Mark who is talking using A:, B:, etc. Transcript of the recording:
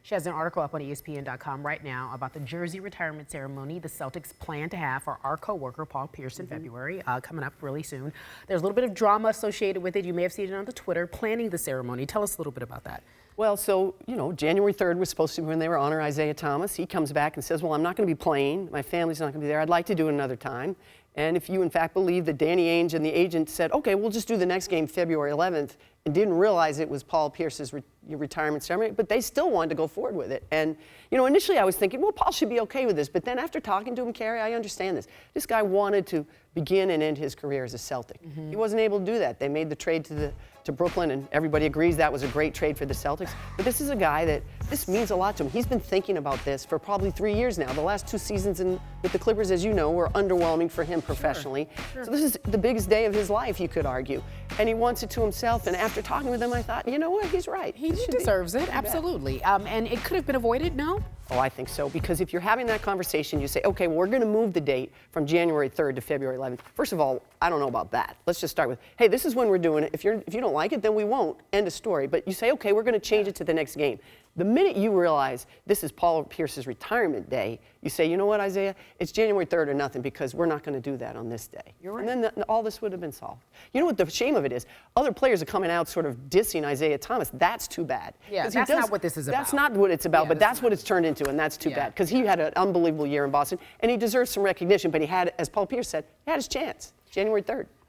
A: She has an article up on ESPN.com right now about the jersey retirement ceremony the Celtics plan to have for our coworker Paul Pierece in February, coming up really soon. There's a little bit of drama associated with it. You may have seen it on the Twitter, planning the ceremony. Tell us a little bit about that.
B: Well, so, January 3rd was supposed to be when they were honoring Isaiah Thomas. He comes back and says, well, I'm not going to be playing. My family's not going to be there. I'd like to do it another time. And if you, in fact, believe that Danny Ainge and the agent said, okay, we'll just do the next game February 11th, and didn't realize it was Paul Pierce's retirement ceremony, but they still wanted to go forward with it. And, initially I was thinking, well, Paul should be okay with this. But then after talking to him, Carrie, I understand this. This guy wanted to begin and end his career as a Celtic. He wasn't able to do that. They made the trade to Brooklyn, and everybody agrees that was a great trade for the Celtics. But this is a guy that this means a lot to him. He's been thinking about this for probably 3 years now. The last 2 seasons with the Clippers, as you know, were underwhelming for him professionally. Sure. So this is the biggest day of his life, you could argue. And he wants it to himself. And after talking with him, I thought, you know what, he's right.
A: He deserves it, absolutely. And it could have been avoided, no?
B: Oh, I think so, because if you're having that conversation, you say, okay, well, we're going to move the date from January 3rd to February 11th. First of all, I don't know about that. Let's just start with, hey, this is when we're doing it. If you don't like it, then we won't. End of story. But you say, okay, we're going to change it to the next game. The minute you realize this is Paul Pierce's retirement day, you say, you know what, Isaiah? It's January 3rd or nothing, because we're not going to do that on this day.
A: You're right.
B: And then all this would have been solved. You know what the shame of it is? Other players are coming out sort of dissing Isaiah Thomas. That's too bad.
A: Yeah, that's not what this is about.
B: That's not what it's about,
A: yeah,
B: but that's what it's turned into, and that's too bad, because he had an unbelievable year in Boston, and he deserves some recognition, but he had, as Paul Pierece said, he had his chance, January 3rd.